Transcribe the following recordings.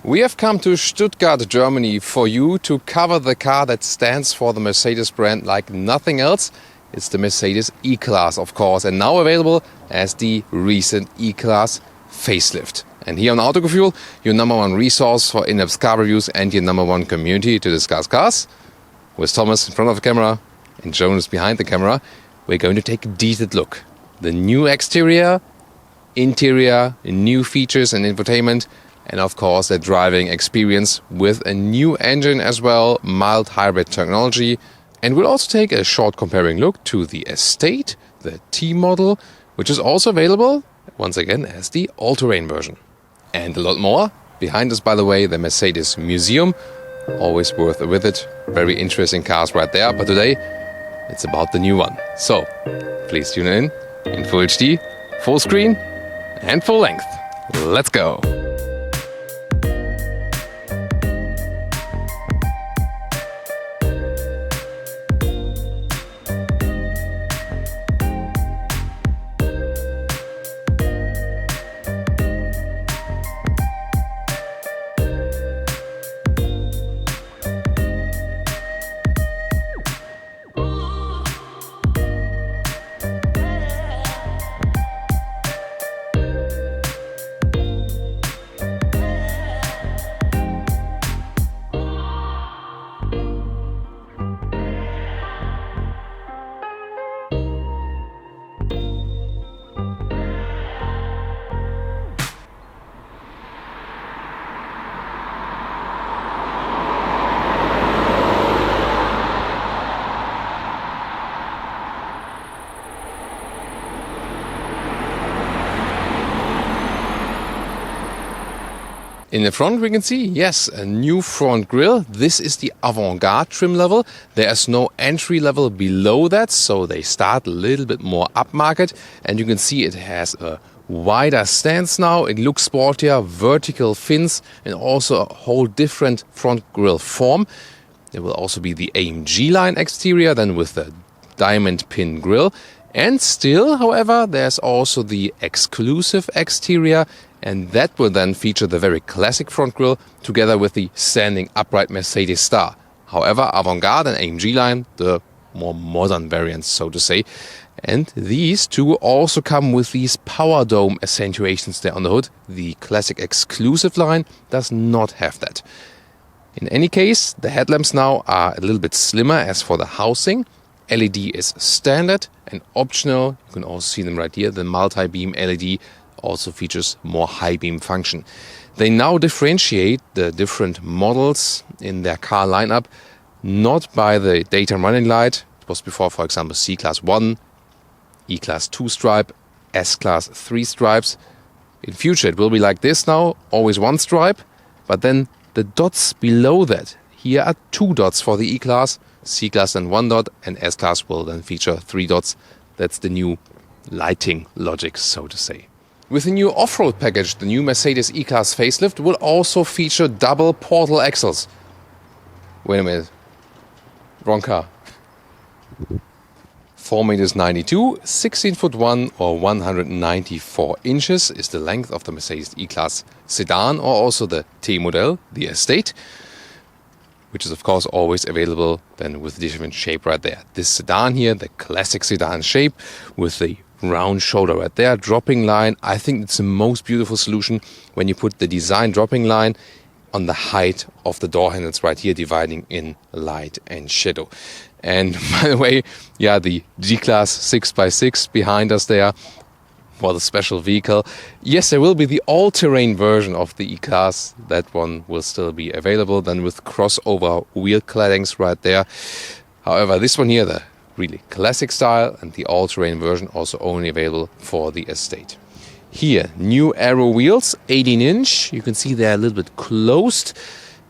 We have come to Stuttgart, Germany for you to cover the car that stands for the Mercedes brand like nothing else. It's the Mercedes E-Klasse, of course, and now available as the recent E-Klasse Facelift. And here on Autogefuehl, your number one resource for in-depth car reviews and your number one community to discuss cars. With Thomas in front of the camera and Jonas behind the camera, we're going to take a detailed look. The new exterior, interior, new features and infotainment, and of course the driving experience with a new engine as well, mild hybrid technology. And we'll also take a short comparing look to the Estate, the T model, which is also available, once again, as the all-terrain version. And a lot more. Behind us, by the way, the Mercedes Museum. Always worth a visit. Very interesting cars right there. But today, it's about the new one. So, please tune in Full HD, full screen, and full length. Let's go! In the front we can see, yes, a new front grille. This is the Avantgarde trim level. There's no entry level below that, so they start a little bit more upmarket. And you can see it has a wider stance now. It looks sportier, vertical fins, and also a whole different front grille form. There will also be the AMG-Line exterior, then with the diamond pin grille. And still, however, there's also the exclusive exterior, and that will then feature the very classic front grille together with the standing upright Mercedes star. However, Avantgarde and AMG-Line, the more modern variants, so to say. And these two also come with these power dome accentuations there on the hood. The classic exclusive line does not have that. In any case, the headlamps now are a little bit slimmer as for the housing. LED is standard and optional. You can also see them right here. The multi-beam LED also features more high beam function. They now differentiate the different models in their car lineup not by the daytime running light. It was before, for example, C-Class 1, E-Class 2 stripe, S-Class 3 stripes. In future it will be like this now, always one stripe, but then the dots below that. Here are 2 dots for the E-Class, C-Class then 1 dot, and S-Class will then feature 3 dots. That's the new lighting logic, so to say. With the new off-road package, the new Mercedes E-Klasse Facelift will also feature double portal axles. Wait a minute. Wrong car. 4.92 m, 16 foot 1 or 194 inches is the length of the Mercedes E-Klasse sedan, or also the T model, the Estate, which is of course always available then with different shape right there. This sedan here, the classic sedan shape with the round shoulder right there, dropping line. I think it's the most beautiful solution when you put the design dropping line on the height of the door handles right here, dividing in light and shadow. And by the way, yeah, the G-Class 6x6 behind us there for the special vehicle. Yes, there will be the all-terrain version of the E-Klasse. That one will still be available then with crossover wheel claddings right there. However, this one here, the really classic style, and the all-terrain version also only available for the Estate. Here, new aero wheels, 18-inch. You can see they're a little bit closed.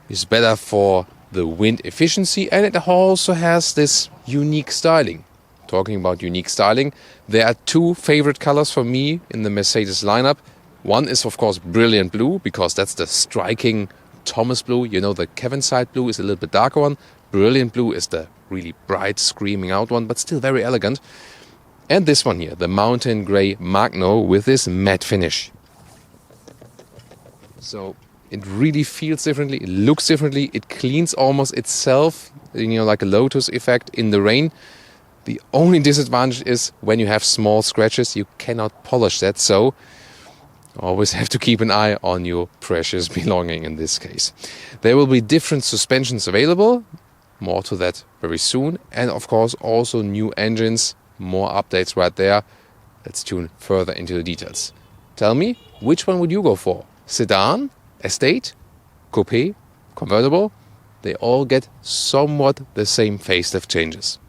It's better for the wind efficiency, and it also has this unique styling. Talking about unique styling, there are 2 favorite colors for me in the Mercedes lineup. One is of course brilliant blue, because that's the striking Thomas blue. You know, the Kevin side blue is a little bit darker one. Brilliant blue is the really bright, screaming out one, but still very elegant. And this one here, the Mountain Grey Magno with this matte finish. So It really feels differently, it looks differently, it cleans almost itself, like a Lotus effect in the rain. The only disadvantage is when you have small scratches, you cannot polish that, so always have to keep an eye on your precious belonging in this case. There will be different suspensions available, more to that very soon, and of course also new engines, more updates right there. Let's tune further into the details. Tell me, which one would you go for? Sedan, estate, coupe, convertible? They all get somewhat the same facelift changes.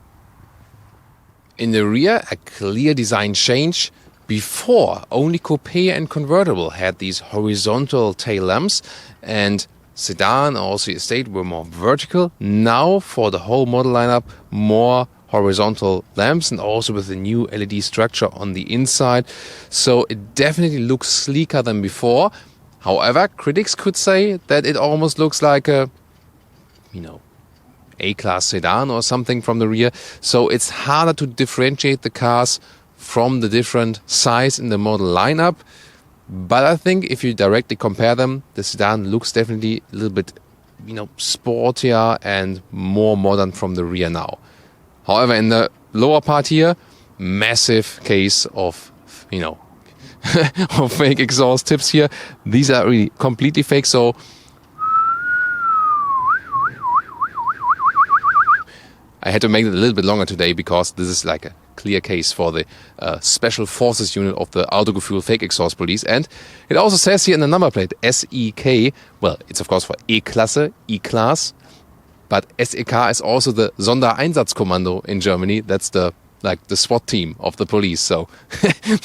In the rear, a clear design change. Before, only coupe and convertible had these horizontal tail lamps, and sedan, also estate, were more vertical. Now, for the whole model lineup, more horizontal lamps, and also with the new LED structure on the inside. So it definitely looks sleeker than before. However, critics could say that it almost looks like a, A-Class sedan or something from the rear. So it's harder to differentiate the cars from the different size in the model lineup. But I think if you directly compare them, the sedan looks definitely a little bit, sportier and more modern from the rear now. However, in the lower part here, massive case of, of fake exhaust tips here. These are really completely fake, so I had to make it a little bit longer today because this is like a clear case for the Special Forces unit of the Autogefuehl fake exhaust police. And it also says here in the number plate, SEK. Well, it's of course for E-Klasse, E-Class. But SEK is also the Sondereinsatzkommando in Germany. That's the SWAT team of the police. So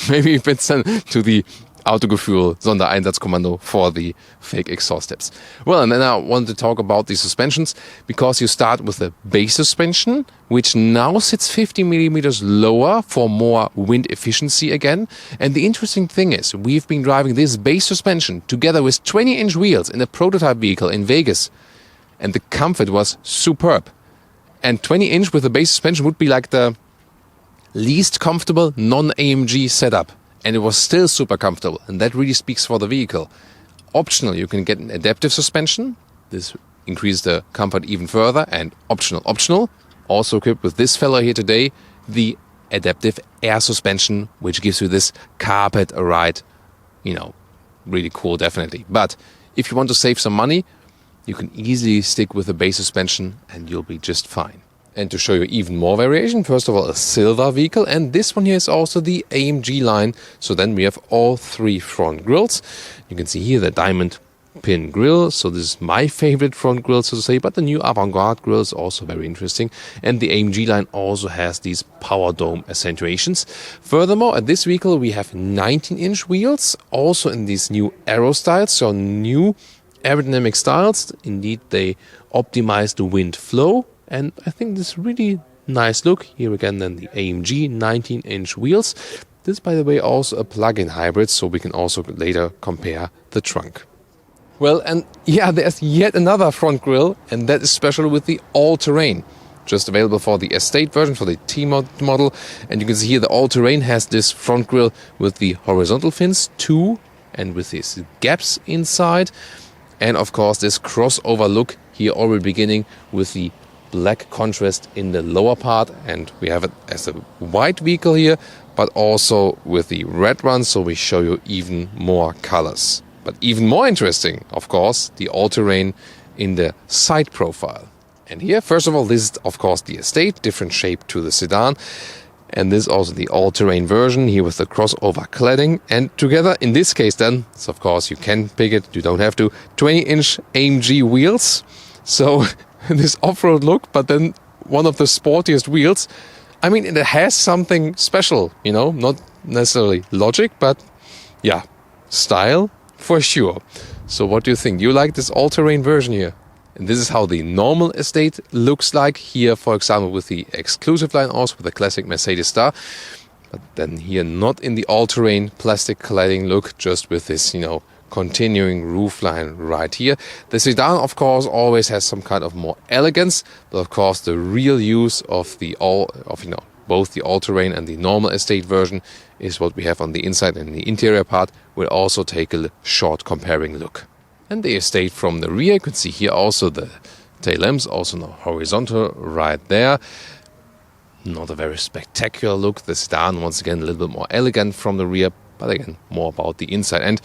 maybe it fits to the Autogefuehl Sondereinsatzkommando for the fake exhaust tips. Well, and then I wanted to talk about the suspensions, because you start with the base suspension, which now sits 50 millimeters lower for more wind efficiency again. And the interesting thing is, we've been driving this base suspension together with 20-inch wheels in a prototype vehicle in Vegas, and the comfort was superb. And 20-inch with the base suspension would be like the least comfortable non-AMG setup. And it was still super comfortable, and that really speaks for the vehicle. Optional, you can get an adaptive suspension. This increases the comfort even further. And optional, also equipped with this fellow here today, the adaptive air suspension, which gives you this carpet ride. Really cool, definitely. But if you want to save some money, you can easily stick with the base suspension and you'll be just fine. And to show you even more variation, first of all, a silver vehicle, and this one here is also the AMG-Line. So then we have all three front grills. You can see here the diamond pin grill, so this is my favorite front grill, so to say, but the new Avantgarde grill is also very interesting. And the AMG-Line also has these power dome accentuations. Furthermore, at this vehicle we have 19-inch wheels, also in these new aero styles, so new aerodynamic styles. Indeed, they optimize the wind flow. And I think this really nice look. Here again then the AMG 19-inch wheels. This, by the way, also a plug-in hybrid, so we can also later compare the trunk. Well, and yeah, there's yet another front grille, and that is special with the all-terrain. Just available for the estate version, for the T-model. And you can see here the all-terrain has this front grille with the horizontal fins, two, and with these gaps inside. And of course this crossover look here already beginning with the black contrast in the lower part, and we have it as a white vehicle here, but also with the red one, so we show you even more colors. But even more interesting, of course, the all-terrain in the side profile. And here, first of all, this is of course the estate, different shape to the sedan, and this is also the all-terrain version here with the crossover cladding. And together, in this case then, so of course you can pick it, you don't have to, 20-inch AMG wheels. So this off-road look, but then one of the sportiest wheels. I mean, it has something special, not necessarily logic, but yeah, style for sure. So what do you think? Do you like this all-terrain version here? And this is how the normal estate looks like here, for example, with the exclusive line, also with the classic Mercedes star. But then here, not in the all-terrain plastic cladding look, just with this, continuing roofline right here. The sedan, of course, always has some kind of more elegance, but of course the real use of both the all-terrain and the normal estate version is what we have on the inside, and the interior part will also take a short comparing look. And the estate from the rear, you can see here also the tail lamps, also no horizontal right there. Not a very spectacular look. The sedan, once again, a little bit more elegant from the rear, but again, more about the inside. And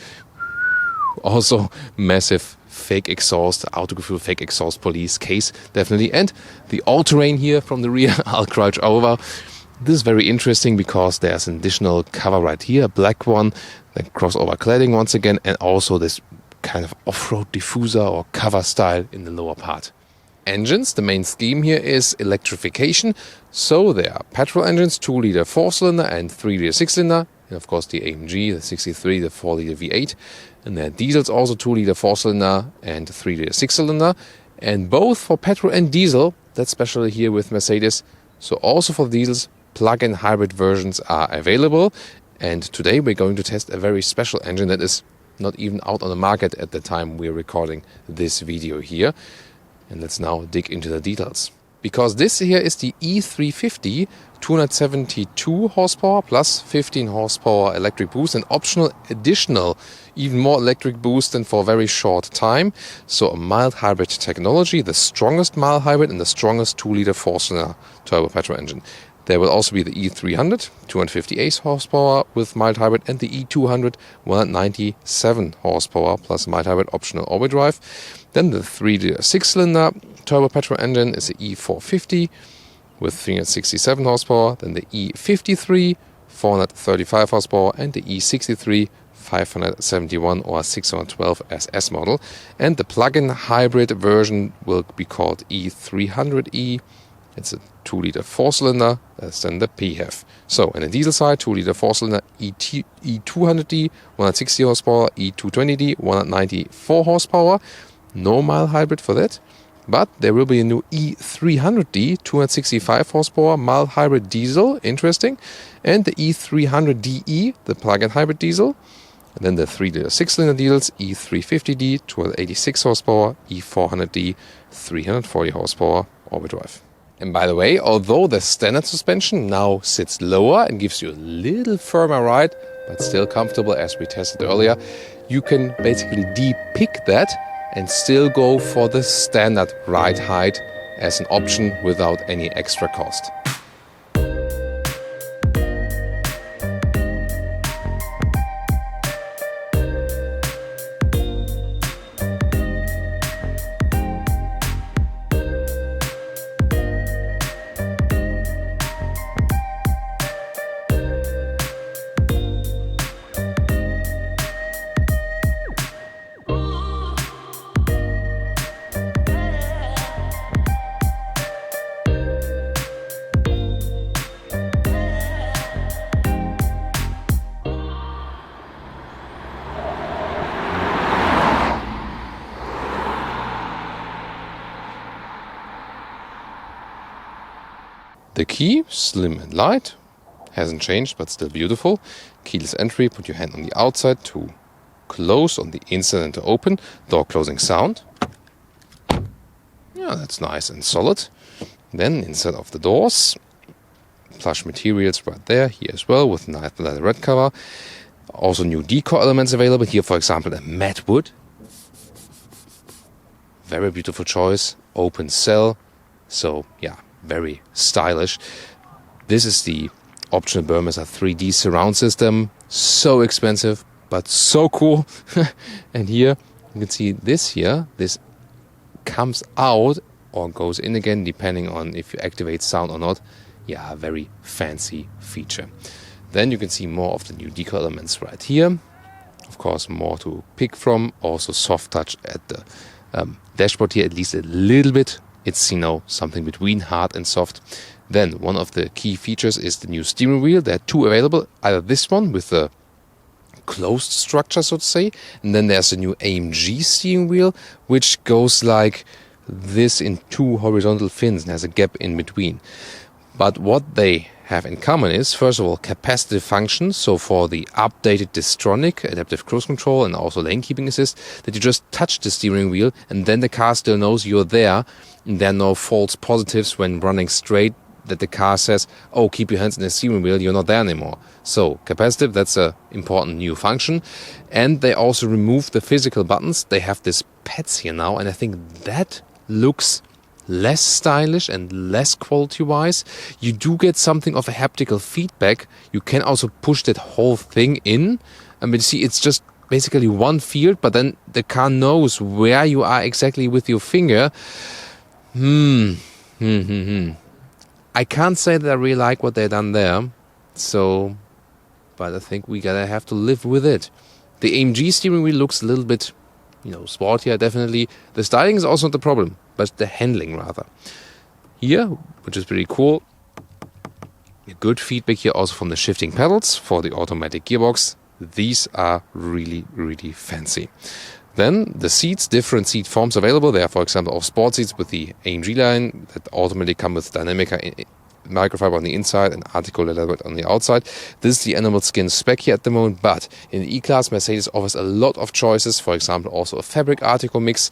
also massive fake exhaust, Autogefuehl fake exhaust police case, definitely. And the all-terrain here from the rear, I'll crouch over. This is very interesting because there's an additional cover right here, a black one, then crossover cladding once again, and also this kind of off-road diffuser or cover style in the lower part. Engines, the main scheme here is electrification. So there are petrol engines, 2-liter 4-cylinder and 3-liter 6-cylinder. And of course the AMG, the 63, the 4-liter V8. And there are diesels, also 2-liter 4-cylinder and 3-liter 6-cylinder. And both for petrol and diesel, that's especially here with Mercedes. So also for diesels, plug-in hybrid versions are available. And today we're going to test a very special engine that is not even out on the market at the time we're recording this video here. And let's now dig into the details. Because this here is the E350, 272 horsepower plus 15 horsepower electric boost, and optional additional, even more electric boost than for a very short time. So a mild hybrid technology, the strongest mild hybrid and the strongest 2-liter 4-cylinder turbo petrol engine. There will also be the E300, 258 horsepower with mild hybrid, and the E200, 197 horsepower plus mild hybrid optional all-wheel drive. Then the 3-liter 6-cylinder turbo petrol engine is the E450 with 367 horsepower. Then the E53, 435 horsepower, and the E63, 571 or 612 SS model. And the plug-in hybrid version will be called E300E. It's a 2-liter 4-cylinder, that's then the PHEV. So, on the diesel side, 2-liter 4-cylinder E200D, 160 horsepower, E220D, 194 horsepower. No mild hybrid for that. But there will be a new E300D, 265 horsepower, mild hybrid diesel, interesting. And the E300DE, the plug-in hybrid diesel. And then the 3-liter 6-cylinder diesels, E350D, 286 horsepower, E400D, 340 horsepower, all-wheel drive. And by the way, although the standard suspension now sits lower and gives you a little firmer ride, but still comfortable as we tested earlier, you can basically de-pick that and still go for the standard ride height as an option without any extra cost. The key, slim and light, hasn't changed but still beautiful. Keyless entry, put your hand on the outside to close, on the inside and to open. Door closing sound. Yeah, that's nice and solid. Then inside of the doors, plush materials right there, here as well with nice leather red cover. Also new decor elements available. Here, for example, a matte wood. Very beautiful choice. Open cell. So, yeah, very stylish. This is the optional Burmester 3D surround system. So expensive, but so cool. And here, you can see this here. This comes out or goes in again, depending on if you activate sound or not. Yeah, a very fancy feature. Then you can see more of the new decor elements right here. Of course, more to pick from. Also soft touch at the dashboard here, at least a little bit. It's, you know, something between hard and soft. Then one of the key features is the new steering wheel. There are two available. Either this one with the closed structure, so to say. And then there's a new AMG steering wheel, which goes like this in two horizontal fins and has a gap in between. But what they have in common is, first of all, capacitive function. So for the updated Distronic, adaptive cruise control, and also lane keeping assist, that you just touch the steering wheel and then the car still knows you're there. And there are no false positives when running straight that the car says, oh, keep your hands in the steering wheel, you're not there anymore. So capacitive, that's an important new function. And they also remove the physical buttons. They have these pads here now, and I think that looks less stylish and less quality-wise. You do get something of a haptical feedback. You can also push that whole thing in. I mean, see, it's just basically one field, but then the car knows where you are exactly with your finger. I can't say that I really like what they've done there. So, but I think we gotta have to live with it. The AMG steering wheel looks a little bit, sportier, definitely. The styling is also not the problem, but the handling rather. Here, which is pretty cool, a good feedback here also from the shifting pedals for the automatic gearbox. These are really, really fancy. Then the seats, different seat forms available. There are, for example, all sport seats with the AMG-Line that ultimately come with dynamic microfiber on the inside and article leather on the outside. This is the animal skin spec here at the moment, but in the E-Class, Mercedes offers a lot of choices. For example, also a fabric article mix.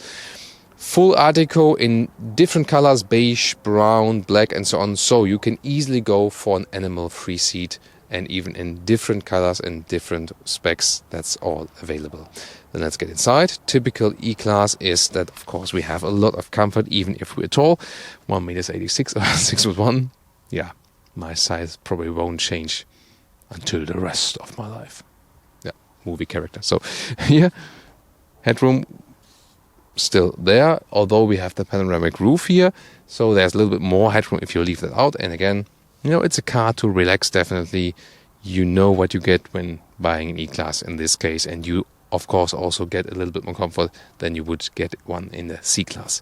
Full article in different colors, beige, brown, black, and so on. So you can easily go for an animal-free seat, and even in different colors and different specs. That's all available. Then let's get inside. Typical E-Class is that, of course, we have a lot of comfort, even if we're tall. 1.86 m or 6'1". Yeah, my size probably won't change until the rest of my life. Yeah, movie character. So here, headroom still there, although we have the panoramic roof here. So there's a little bit more headroom if you leave that out. And again, it's a car to relax, definitely. You know what you get when buying an E-Class in this case. And you, of course, also get a little bit more comfort than you would get one in the C-Class.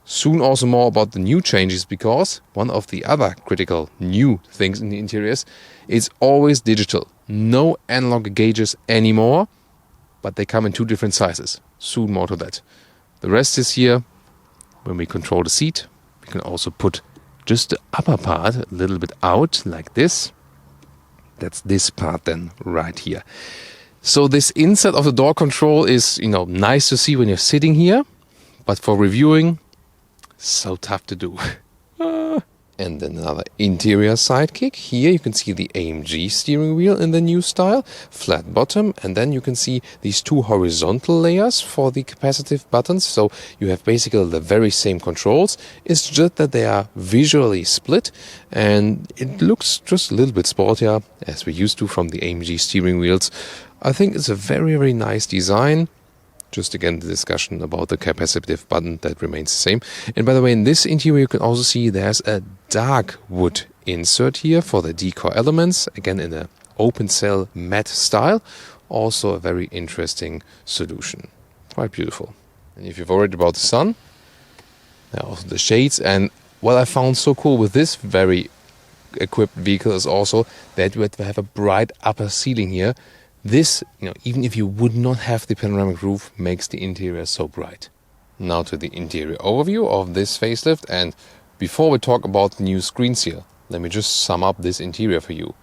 Soon also more about the new changes, because one of the other critical new things in the interiors is always digital. No analog gauges anymore, but they come in 2 different sizes. Soon more to that. The rest is here. When we control the seat, we can also put just the upper part a little bit out like this. That's this part then right here. So this inside of the door control is, nice to see when you're sitting here, but for reviewing, so tough to do. And then another interior sidekick. Here you can see the AMG steering wheel in the new style, flat bottom, and then you can see these 2 horizontal layers for the capacitive buttons. So you have basically the very same controls. It's just that they are visually split, and it looks just a little bit sportier, as we used to from the AMG steering wheels. I think it's a very, very nice design. Just again, the discussion about the capacitive button, that remains the same. And by the way, in this interior, you can also see there's a dark wood insert here for the decor elements. Again, in an open cell matte style. Also a very interesting solution. Quite beautiful. And if you're worried about the sun, there are also the shades. And what I found so cool with this very equipped vehicle is also that you have a bright upper ceiling here. This, even if you would not have the panoramic roof, makes the interior so bright. Now to the interior overview of this facelift, and before we talk about the new screens here, let me just sum up this interior for you.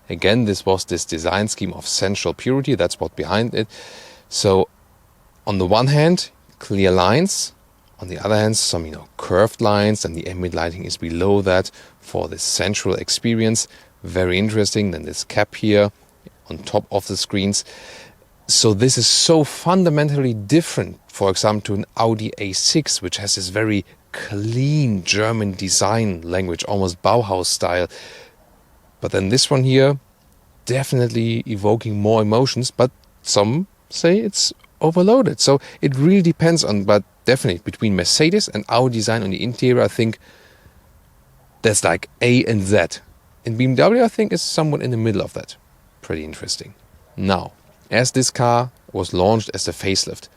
Again, this was this design scheme of sensual purity, that's what behind it. So, on the one hand, clear lines, on the other hand, some curved lines, and the ambient lighting is below that for this sensual experience. Very interesting. Then this cap here on top of the screens. So this is so fundamentally different, for example, to an Audi A6, which has this very clean German design language, almost Bauhaus style. But then this one here, definitely evoking more emotions, but some say it's overloaded. So it really depends on, but definitely between Mercedes and Audi design on the interior, I think there's like A and Z. And BMW, I think, is somewhat in the middle of that. Pretty interesting. Now, as this car was launched as the facelift,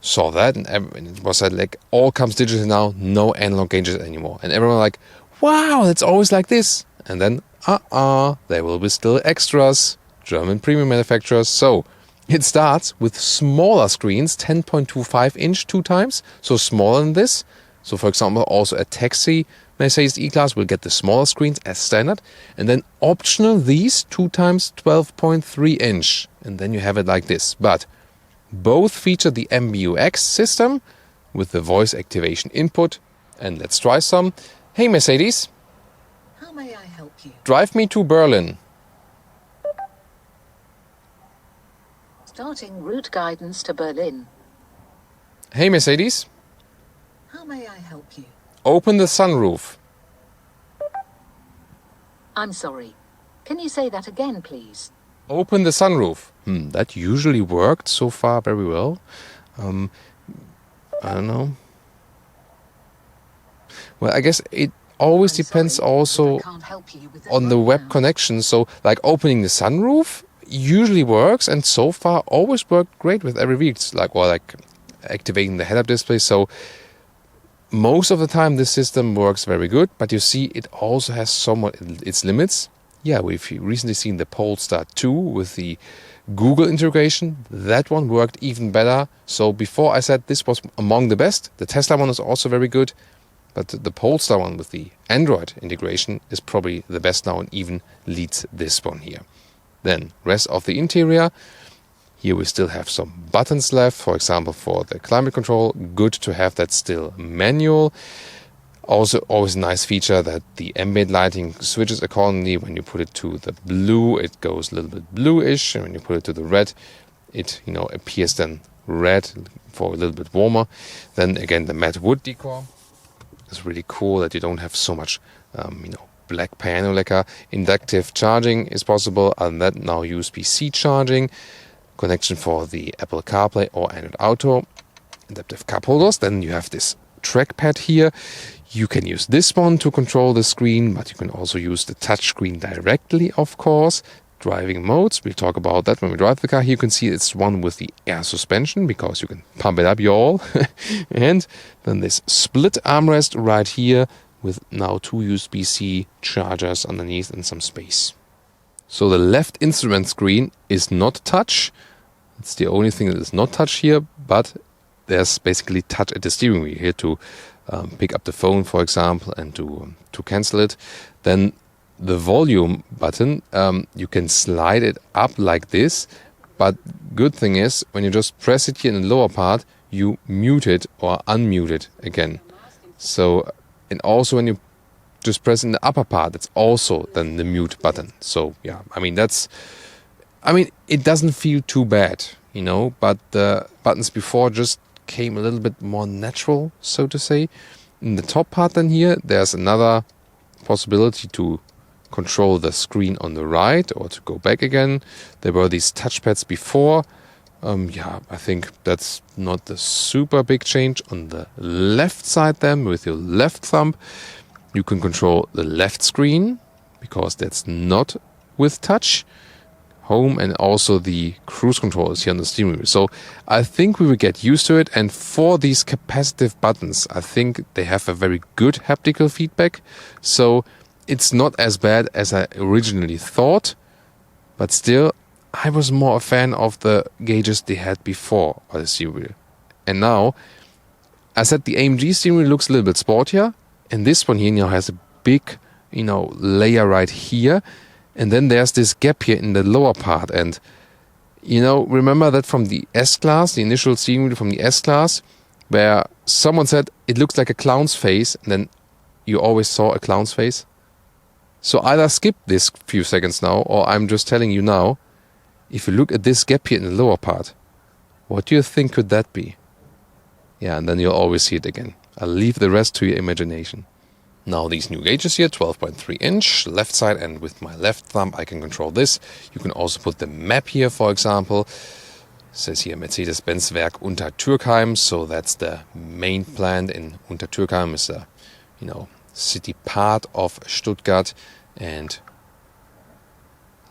saw that, and it was like, all comes digital now, no analog gauges anymore. And everyone like, wow, it's always like this. And then, there will be still extras, German premium manufacturers. So it starts with smaller screens, 10.25 inch 2 times, so smaller than this. So for example, also a taxi Mercedes E-Class will get the smaller screens as standard, and then optional these 2 times 12.3 inch, and then you have it like this. But both feature the MBUX system with the voice activation input. And let's try some. Hey Mercedes. How you? Drive me to Berlin. Starting route guidance to Berlin. Hey Mercedes, How may I help you? open the sunroof. I'm sorry. Can you say that again, please? Open the sunroof. That usually worked so far very well. I don't know. Well, I guess it always depends also on the web connection. So, like opening the sunroof usually works, and so far always worked great with every vehicle. It's like activating the head-up display. So most of the time this system works very good, but you see it also has somewhat its limits. Yeah, we've recently seen the Polestar 2 with the Google integration. That one worked even better. So before I said this was among the best. The Tesla one is also very good, but the Polestar one with the Android integration is probably the best now and even leads this one here. Then rest of the interior. Here we still have some buttons left, for example, for the climate control. Good to have that still manual. Also, always a nice feature that the ambient lighting switches accordingly. When you put it to the blue, it goes a little bit bluish, and when you put it to the red, it appears then red for a little bit warmer. Then again, the matte wood decor is really cool that you don't have so much, black piano lacquer. Inductive charging is possible, and that now USB-C charging. Connection for the Apple CarPlay or Android Auto, adaptive cup holders. Then you have this trackpad here. You can use this one to control the screen, but you can also use the touch screen directly, of course. Driving modes, we'll talk about that when we drive the car. Here you can see it's one with the air suspension, because you can pump it up, y'all. And then this split armrest right here with now two USB-C chargers underneath and some space. So the left instrument screen is not touch. It's the only thing that is not touch here, but there's basically touch at the steering wheel here to pick up the phone, for example, and to cancel it. Then the volume button, you can slide it up like this, but good thing is when you just press it here in the lower part, you mute it or unmute it again. So, and also when you just press in the upper part, it's also then the mute button. So yeah, it doesn't feel too bad, but the buttons before just came a little bit more natural, so to say. In the top part then here, there's another possibility to control the screen on the right or to go back again. There were these touchpads before. I think that's not the super big change. On the left side then, with your left thumb, you can control the left screen, because that's not with touch. Home and also the cruise control is here on the steering wheel. So I think we will get used to it. And for these capacitive buttons, I think they have a very good haptical feedback. So it's not as bad as I originally thought. But still, I was more a fan of the gauges they had before on the steering wheel. And now, I said the AMG steering wheel looks a little bit sportier. And this one here now has a big, layer right here. And then there's this gap here in the lower part. And, remember that from the S-Class, the initial steering wheel from the S-Class, where someone said it looks like a clown's face, and then you always saw a clown's face? So either skip this few seconds now, or I'm just telling you now, if you look at this gap here in the lower part, what do you think could that be? Yeah, and then you'll always see it again. I'll leave the rest to your imagination. Now these new gauges here, 12.3 inch, left side, and with my left thumb I can control this. You can also put the map here, for example. It says here Mercedes-Benz Werk Untertürkheim, so that's the main plant in Untertürkheim. It's a, city part of Stuttgart, and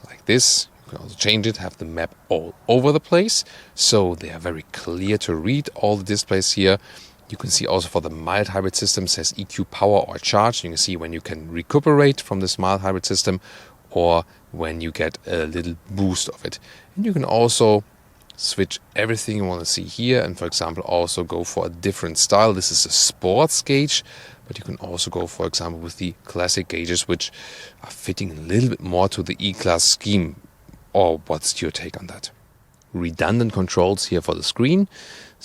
like this. You can also change it, have the map all over the place, so they are very clear to read, all the displays here. You can see also for the mild hybrid system, says EQ power or charge. You can see when you can recuperate from this mild hybrid system or when you get a little boost of it. And you can also switch everything you want to see here, and for example also go for a different style. This is a sports gauge, but you can also go, for example, with the classic gauges, which are fitting a little bit more to the E-Class scheme. Or what's your take on that? Redundant controls here for the screen.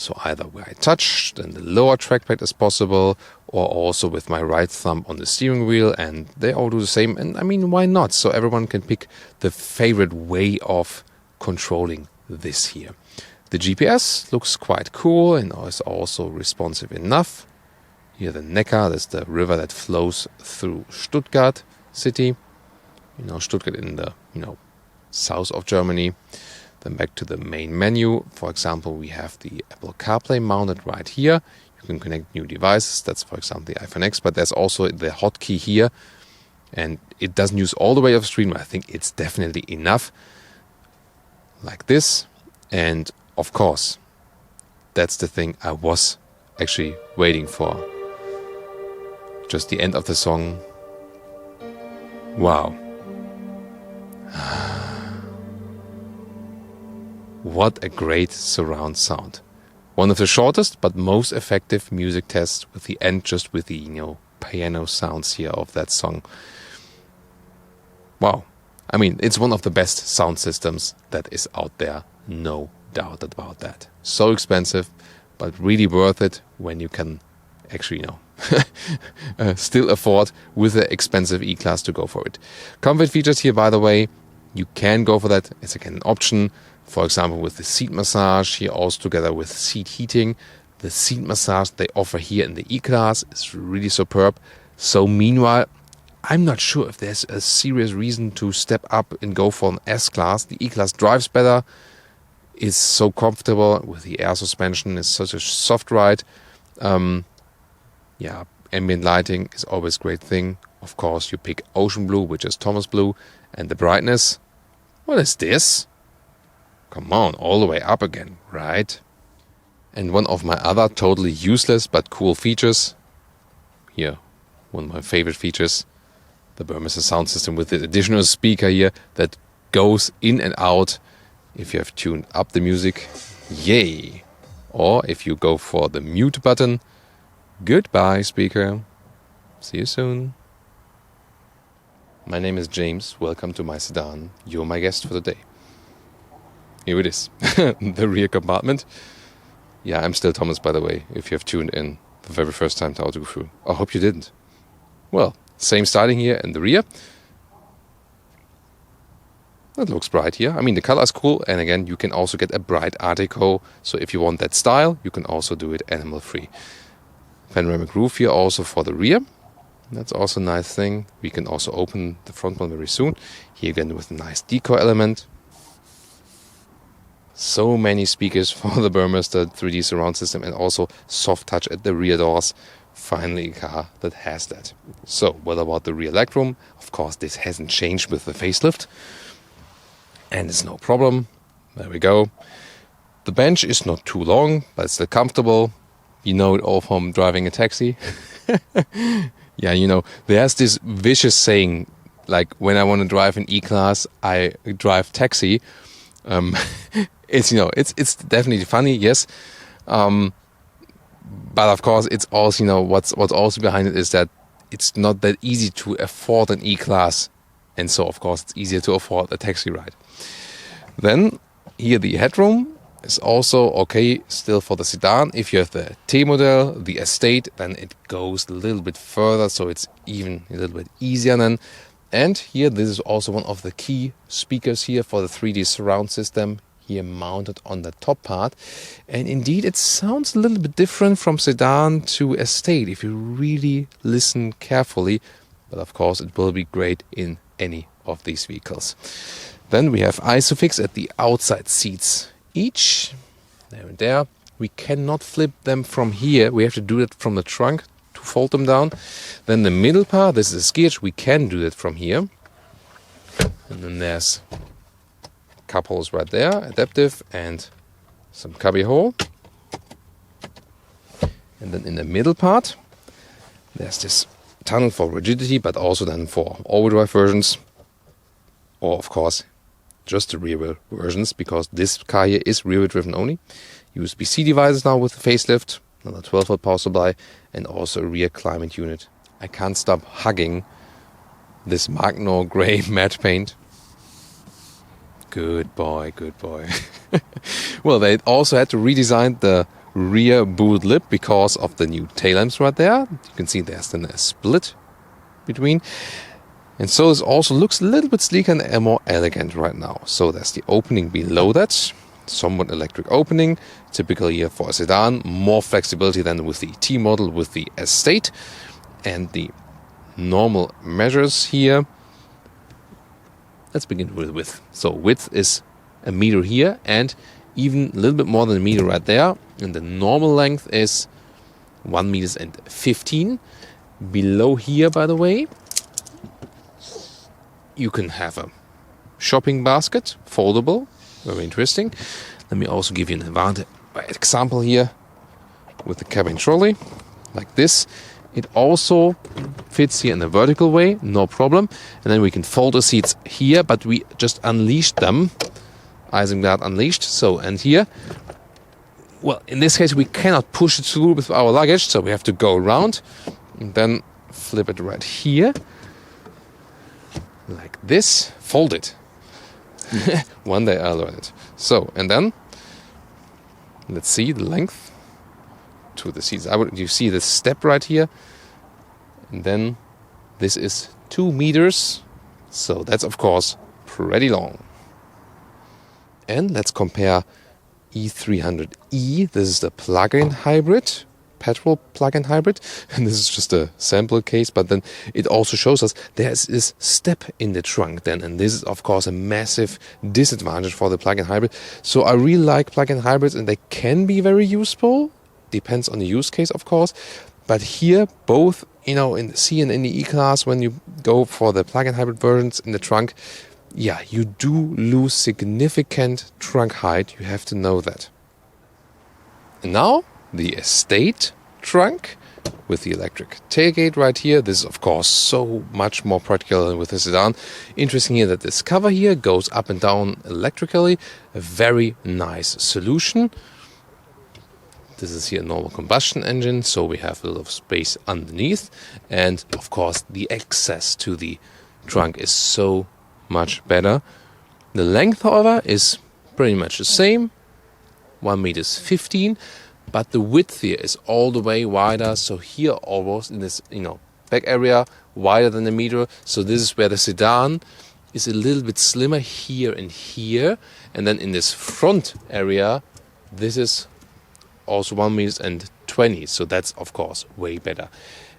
So either where I touch, then the lower trackpad is possible, or also with my right thumb on the steering wheel, and they all do the same. And I mean, why not? So everyone can pick the favorite way of controlling this here. The GPS looks quite cool and is also responsive enough. Here the Neckar, that's the river that flows through Stuttgart city. Stuttgart in the, south of Germany. Then back to the main menu. For example, we have the Apple CarPlay mounted right here. You can connect new devices. That's, for example, the iPhone X. But there's also the hotkey here. And it doesn't use all the way of the screen, but I think it's definitely enough. Like this. And, of course, that's the thing I was actually waiting for. Just the end of the song. Wow. What a great surround sound. One of the shortest but most effective music tests with the end just with the, piano sounds here of that song. Wow. I mean, it's one of the best sound systems that is out there. No doubt about that. So expensive, but really worth it when you can actually, still afford with the expensive E-Class to go for it. Comfort features here, by the way, you can go for that. It's again an option. For example, with the seat massage here, also together with seat heating. The seat massage they offer here in the E-Class is really superb. So meanwhile, I'm not sure if there's a serious reason to step up and go for an S-Class. The E-Class drives better, is so comfortable with the air suspension, it's such a soft ride. Ambient lighting is always a great thing. Of course, you pick Ocean Blue, which is Thomas Blue, and the brightness. What is this? Come on, all the way up again, right? And one of my other totally useless but cool features, here, one of my favorite features, the Burmester sound system with the additional speaker here that goes in and out if you have tuned up the music. Yay! Or if you go for the mute button, goodbye speaker. See you soon. My name is James. Welcome to my sedan. You're my guest for the day. Here it is. The rear compartment. Yeah, I'm still Thomas, by the way, if you have tuned in the very first time to Autogefuehl. I hope you didn't. Well, same styling here in the rear. That looks bright here. I mean, the color is cool. And again, you can also get a bright Art Deco. So if you want that style, you can also do it animal-free. Panoramic roof here also for the rear. That's also a nice thing. We can also open the front one very soon. Here again with a nice decor element. So many speakers for the Burmester 3D surround system and also soft touch at the rear doors. Finally a car that has that. So what about the rear legroom? Of course this hasn't changed with the facelift. And it's no problem. There we go. The bench is not too long, but it's still comfortable. You know it all from driving a taxi. Yeah, there's this vicious saying, like when I want to drive an E-Class, I drive taxi. It's definitely funny, yes. But of course, it's also, what's also behind it is that it's not that easy to afford an E-Class. And so, of course, it's easier to afford a taxi ride. Then, here the headroom is also okay still for the sedan. If you have the T model, the Estate, then it goes a little bit further, so it's even a little bit easier then. And here, this is also one of the key speakers here for the 3D surround system, here mounted on the top part. And indeed, it sounds a little bit different from sedan to Estate if you really listen carefully. But of course, it will be great in any of these vehicles. Then we have Isofix at the outside seats each, there and there. We cannot flip them from here. We have to do it from the trunk to fold them down. Then the middle part, this is a ski-edge. We can do that from here. And then there's cup holes right there, adaptive, and some cubby hole. And then in the middle part, there's this tunnel for rigidity, but also then for all-wheel drive versions. Or, of course, just the rear-wheel versions, because this car here is rear-wheel driven only. USB-C devices now with the facelift, another 12-volt power supply, and also a rear climate unit. I can't stop hugging this Magno grey matte paint. Good boy, good boy. Well, they also had to redesign the rear boot lip because of the new tail lamps right there. You can see there's then a split between. And so this also looks a little bit sleeker and more elegant right now. So there's the opening below that, somewhat electric opening, typical here for a sedan, more flexibility than with the T model with the Estate. And the normal measures here. Let's begin with width. So width is a meter here and even a little bit more than a meter right there. And the normal length is 1 meters and 15. Below here, by the way, you can have a shopping basket, foldable, very interesting. Let me also give you an example here with the cabin trolley, like this. It also fits here in a vertical way, no problem. And then we can fold the seats here, but we just unleashed them. Isengard unleashed. So, and here, well, in this case, we cannot push it through with our luggage, so we have to go around and then flip it right here. Like this, fold it. One day I'll learn it. So, and then let's see the length to the seats. You see the step right here, and then this is 2 meters. So that's of course pretty long. And let's compare E300e. This is the plug-in hybrid. Petrol plug-in hybrid, and this is just a sample case, but then it also shows us there is this step in the trunk then, and this is of course a massive disadvantage for the plug-in hybrid. So I really like plug-in hybrids, and they can be very useful, depends on the use case of course, but here both, you know, in the C and in the E-Class, when you go for the plug-in hybrid versions in the trunk, yeah, you do lose significant trunk height, you have to know that. And now the Estate trunk with the electric tailgate right here. This is of course so much more practical than with the sedan. Interesting here that this cover here goes up and down electrically. A very nice solution. This is here a normal combustion engine, so we have a little space underneath. And of course the access to the trunk is so much better. The length, however, is pretty much the same. 1 meters 15. But the width here is all the way wider. So here almost in this, back area, wider than a meter. So this is where the sedan is a little bit slimmer here and here. And then in this front area, this is also 1 meter and 20. So that's of course way better.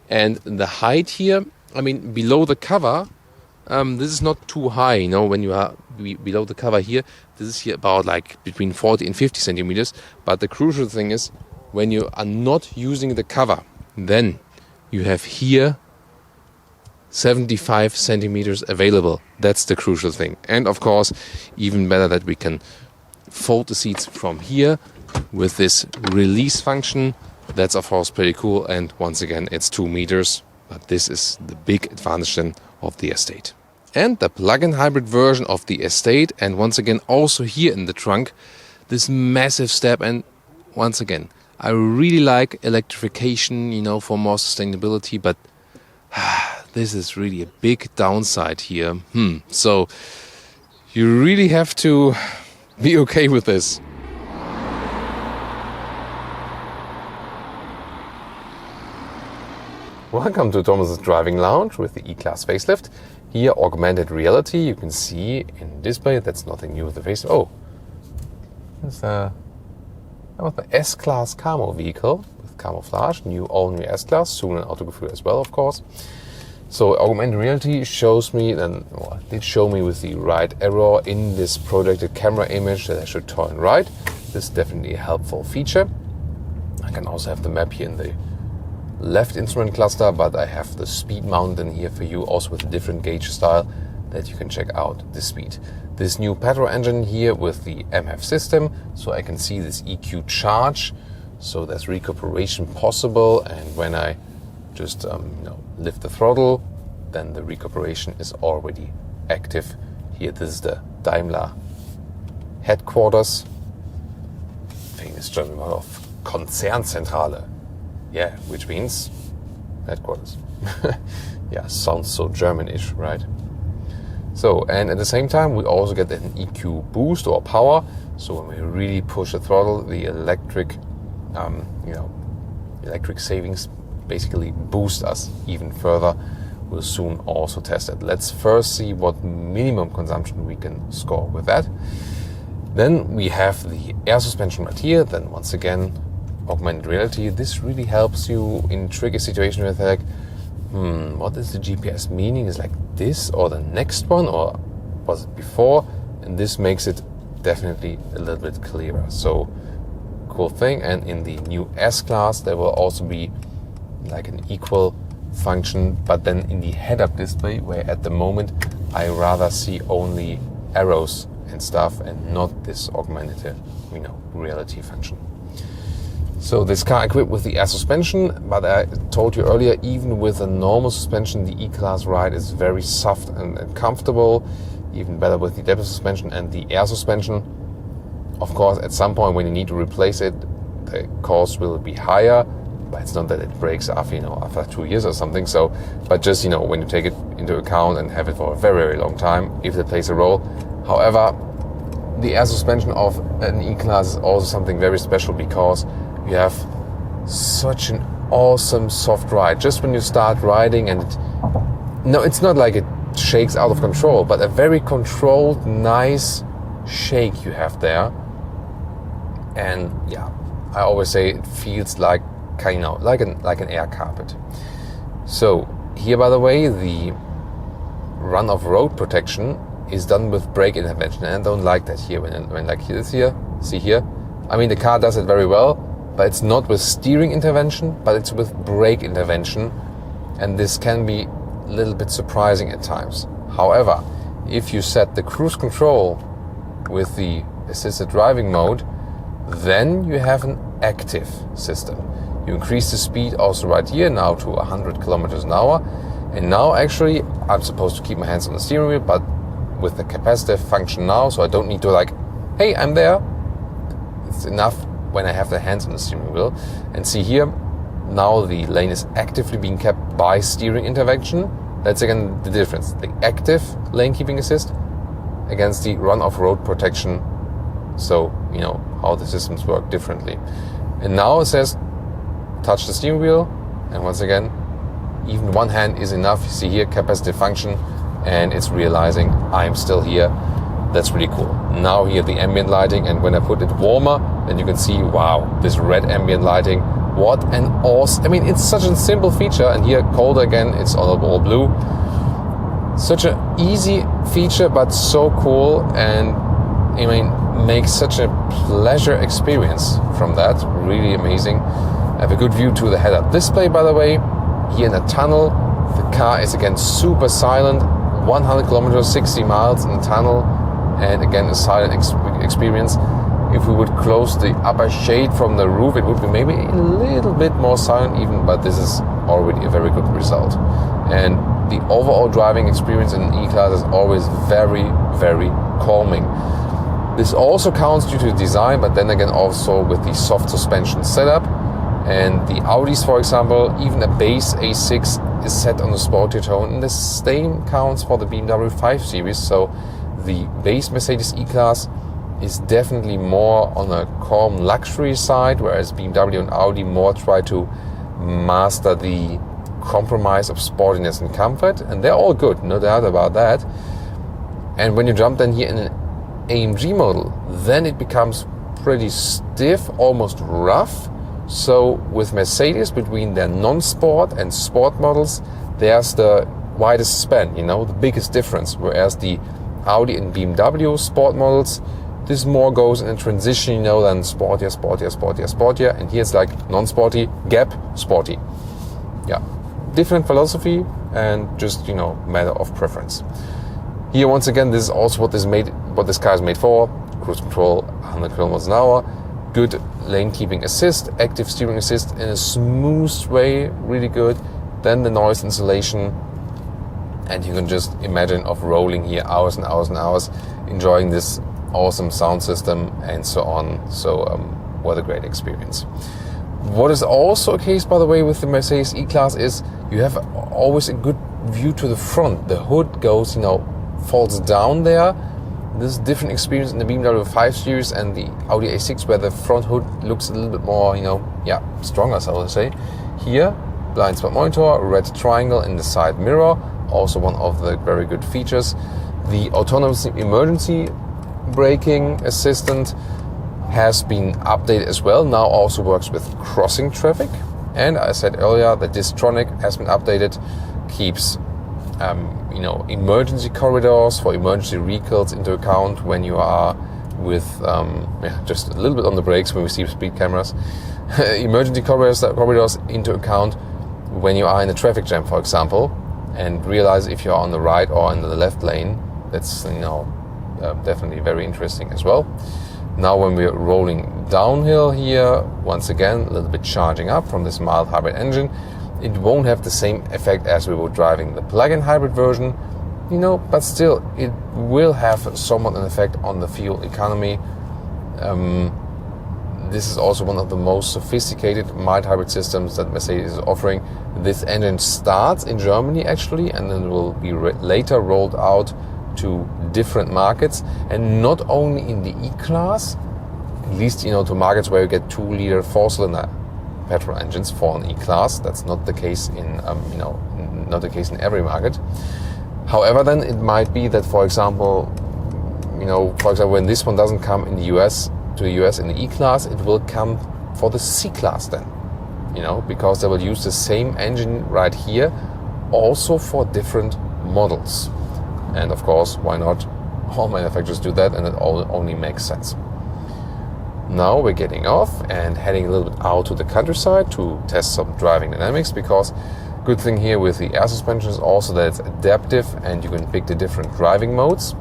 And the height here, I mean, below the cover, this is not too high, when you are below the cover here. This is here about like between 40 and 50 centimeters. But the crucial thing is, when you are not using the cover, then you have here 75 centimeters available. That's the crucial thing. And of course, even better that we can fold the seats from here with this release function. That's of course pretty cool. And once again, it's 2 meters. But this is the big advantage then of the Estate. And the plug-in hybrid version of the Estate, and once again also here in the trunk, this massive step. And once again, I really like electrification, for more sustainability, but this is really a big downside here. So you really have to be okay with this. Welcome to Thomas's Driving Lounge with the E-Class facelift. Here, augmented reality. You can see in display. That's nothing new with the facelift. Oh, that was the S-Class camo vehicle with camouflage. All-new S-Class, soon an Autogefuehl as well, of course. So augmented reality shows me, did show me with the right arrow in this projected camera image that I should turn right. This is definitely a helpful feature. I can also have the map here in the left instrument cluster, but I have the speed mountain here for you, also with a different gauge style that you can check out the speed. This new petrol engine here with the MF system, so I can see this EQ charge, so there's recuperation possible, and when I just lift the throttle, then the recuperation is already active. Here, this is the Daimler headquarters, famous German word of Konzernzentrale. Yeah, which means headquarters. Yeah, sounds so Germanish, right? So, and at the same time, we also get an EQ boost or power. So when we really push the throttle, the electric electric savings basically boost us even further. We'll soon also test it. Let's first see what minimum consumption we can score with that. Then we have the air suspension right here. Then once again, augmented reality. This really helps you in tricky situations where you're like, what is the GPS meaning? Is like this or the next one, or was it before? And this makes it definitely a little bit clearer. So cool thing. And in the new S-Class, there will also be like an equal function, but then in the head-up display, where at the moment I rather see only arrows and stuff and not this augmented reality function. So this car equipped with the air suspension, but I told you earlier, even with a normal suspension, the E-Class ride is very soft and comfortable, even better with the adaptive suspension and the air suspension. Of course, at some point when you need to replace it, the cost will be higher, but it's not that it breaks after 2 years or something. So, but just, when you take it into account and have it for a very, very long time, if it plays a role. However, the air suspension of an E-Class is also something very special because you have such an awesome soft ride. Just when you start riding, and it's not like it shakes out of control, but a very controlled, nice shake you have there. And yeah, I always say it feels like like an air carpet. So here, by the way, the run of road protection is done with brake intervention, and I don't like that here when like this here. See here, I mean the car does it very well, but it's not with steering intervention, but it's with brake intervention, and this can be a little bit surprising at times. However, if you set the cruise control with the assisted driving mode, then you have an active system. You increase the speed also right here now to 100 kilometers an hour, and now actually I'm supposed to keep my hands on the steering wheel, but with the capacitive function now, so I don't need to like, hey, I'm there. It's enough when I have the hands on the steering wheel. And see here, now the lane is actively being kept by steering intervention. That's again the difference. The active lane keeping assist against the run of road protection. So, how the systems work differently. And now it says, touch the steering wheel. And once again, even one hand is enough. You see here, capacitive function, and it's realizing I'm still here. That's really cool. Now here the ambient lighting, and when I put it warmer, then you can see, wow, this red ambient lighting. What an awesome, it's such a simple feature. And here colder again, it's all blue. Such an easy feature, but so cool, and makes such a pleasure experience from that. Really amazing. I have a good view to the head-up display, by the way. Here in the tunnel, the car is again super silent. 100 kilometers, 60 miles in the tunnel, and again a silent experience. If we would close the upper shade from the roof, it would be maybe a little bit more silent even, but this is already a very good result. And the overall driving experience in an E-Class is always very, very calming. This also counts due to design, but then again also with the soft suspension setup. And the Audis, for example, even a base A6 is set on the sportier tone, and the same counts for the BMW 5 Series. So the base Mercedes E-Class is definitely more on a calm luxury side, whereas BMW and Audi more try to master the compromise of sportiness and comfort, and they're all good, no doubt about that. And when you jump then here in an AMG model, then it becomes pretty stiff, almost rough. So with Mercedes, between their non-sport and sport models, there's the widest span, the biggest difference. Whereas the Audi and BMW sport models, this more goes in a transition, than sportier, sportier, sportier, sportier. And here it's like non-sporty, gap, sporty. Yeah, different philosophy and just, matter of preference. Here, once again, this is also what this car is made for. Cruise control, 100 kilometers an hour. Good lane keeping assist, active steering assist in a smooth way, really good. Then the noise insulation, and you can just imagine of rolling here hours and hours and hours, enjoying this awesome sound system and so on. So what a great experience. What is also a case, by the way, with the Mercedes E-Class is you have always a good view to the front. The hood goes, falls down there, This is a different experience in the BMW 5 Series and the Audi A6, where the front hood looks a little bit more, stronger, so I would say. Here, blind spot monitor, red triangle in the side mirror, also one of the very good features. The autonomous emergency braking assistant has been updated as well, now also works with crossing traffic. And I said earlier, the Distronic has been updated, keeps emergency corridors for emergency vehicles into account when you are with just a little bit on the brakes when we see speed cameras. Emergency corridors into account when you are in a traffic jam, for example, and realize if you are on the right or in the left lane. That's definitely very interesting as well. Now when we're rolling downhill here, once again, a little bit charging up from this mild hybrid engine. It won't have the same effect as we were driving the plug-in hybrid version, but still it will have somewhat an effect on the fuel economy. This is also one of the most sophisticated mild hybrid systems that Mercedes is offering. This engine starts in Germany actually, and then will be later rolled out to different markets, and not only in the E-Class, at least to markets where you get 2-liter 4-cylinder petrol engines for an E-Class. That's not the case in not the case in every market. However, then it might be that, for example, when this one doesn't come in the US to the US in the E-Class, it will come for the C-Class then, because they will use the same engine right here, also for different models. And of course, why not? All manufacturers do that, and it only makes sense. Now we're getting off and heading a little bit out to the countryside to test some driving dynamics, because good thing here with the air suspension is also that it's adaptive and you can pick the different driving modes.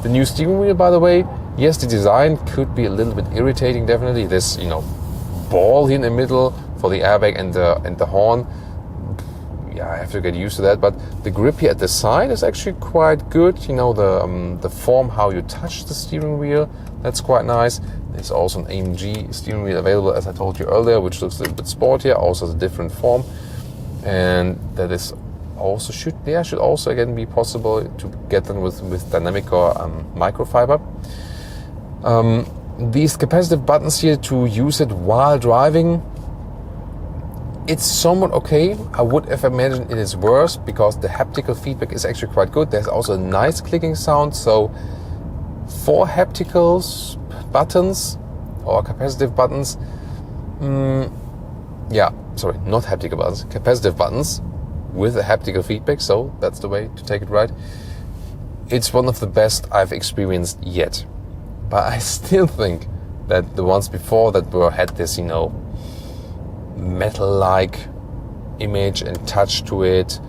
The new steering wheel, by the way, yes, the design could be a little bit irritating, definitely. This, ball here in the middle for the airbag and the horn. Yeah, I have to get used to that, but the grip here at the side is actually quite good. The form how you touch the steering wheel, that's quite nice. There's also an AMG steering wheel available, as I told you earlier, which looks a little bit sportier, also has a different form, and that is also should also again be possible to get them with dynamic or microfiber. These capacitive buttons here to use it while driving, it's somewhat okay. I would have imagined it is worse, because the haptical feedback is actually quite good. There's also a nice clicking sound. So for hapticals buttons or capacitive buttons, not haptical buttons, capacitive buttons with a haptical feedback, so that's the way to take it right. It's one of the best I've experienced yet. But I still think that the ones before that had this, metal-like image and touch to it,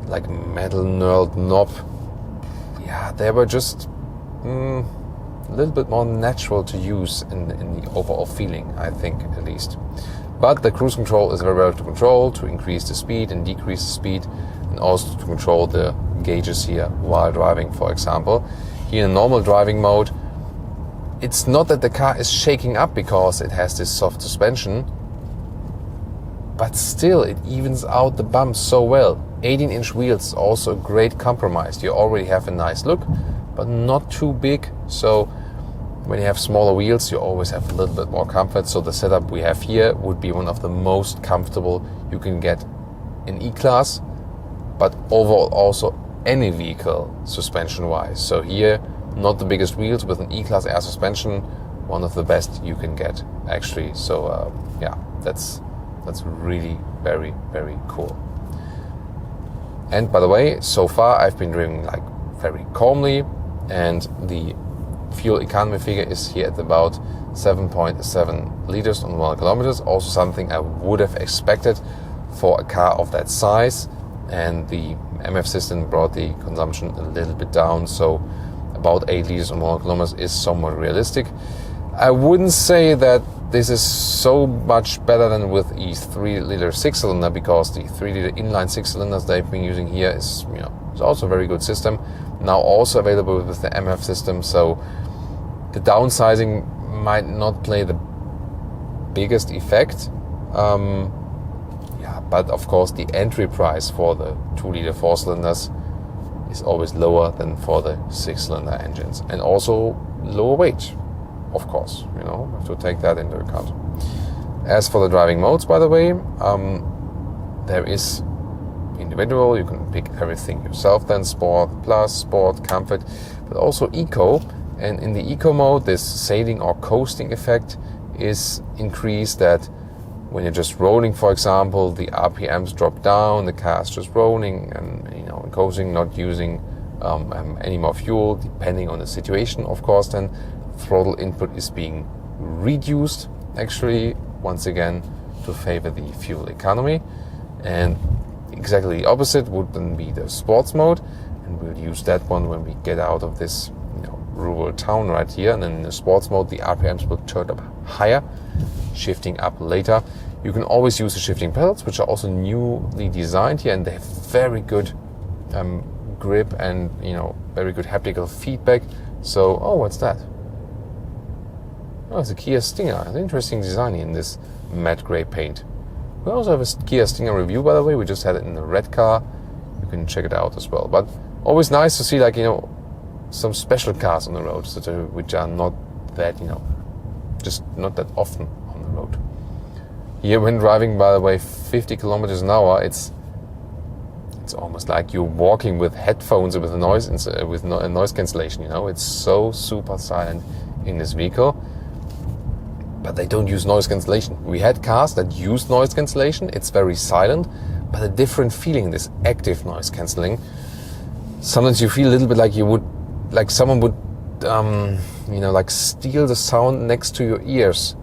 like metal knurled knob. Yeah, they were just a little bit more natural to use in the overall feeling, I think, at least. But the cruise control is very well to control, to increase the speed and decrease the speed, and also to control the gauges here while driving, for example. Here in normal driving mode, it's not that the car is shaking up because it has this soft suspension, but still it evens out the bumps so well. 18-inch wheels, also a great compromise. You already have a nice look, but not too big. So when you have smaller wheels, you always have a little bit more comfort. So the setup we have here would be one of the most comfortable you can get in E-Class, but overall also any vehicle suspension-wise. So here, not the biggest wheels with an E-Class air suspension, one of the best you can get, actually. So that's really very, very cool. And by the way, so far I've been driving very calmly, and the fuel economy figure is here at about 7.7 liters on 100 kilometers. Also something I would have expected for a car of that size, and the MF system brought the consumption a little bit down, so about 8 liters on 100 kilometers is somewhat realistic. I wouldn't say that this is so much better than with the 3-liter 6-cylinder, because the 3-liter inline 6-cylinders they've been using here is also a very good system. Now also available with the MF system, so the downsizing might not play the biggest effect. But of course the entry price for the 2-liter 4-cylinders is always lower than for the 6-cylinder engines, and also lower weight, of course. You know, have to take that into account. As for the driving modes, by the way, there is individual. You can pick everything yourself. Then Sport, Plus, Sport, Comfort, but also Eco. And in the Eco mode, this sailing or coasting effect is increased. That when you're just rolling, for example, the RPMs drop down, the car is just rolling, and you know, coasting, not using any more fuel, depending on the situation, of course. Then throttle input is being reduced, actually, once again, to favor the fuel economy. And exactly the opposite would then be the sports mode, and we'll use that one when we get out of this, you know, rural town right here. And then in the sports mode, the RPMs will turn up higher, shifting up later. You can always use the shifting pedals, which are also newly designed here, and they have very good grip and, you know, very good haptical feedback. So, oh, what's that? Oh, it's a Kia Stinger. An interesting design in this matte gray paint. We also have a Kia Stinger review, by the way. We just had it in the red car. You can check it out as well. But always nice to see, like, you know, some special cars on the road, which are not that, you know, just not that often on the road. Here, when driving, by the way, 50 kilometers an hour, it's almost like you're walking with headphones with noise cancellation. You know, it's so super silent in this vehicle. But they don't use noise cancellation. We had cars that use noise cancellation. It's very silent, but a different feeling, this active noise cancelling. Sometimes you feel a little bit like someone would, you know, like steal the sound next to your ears.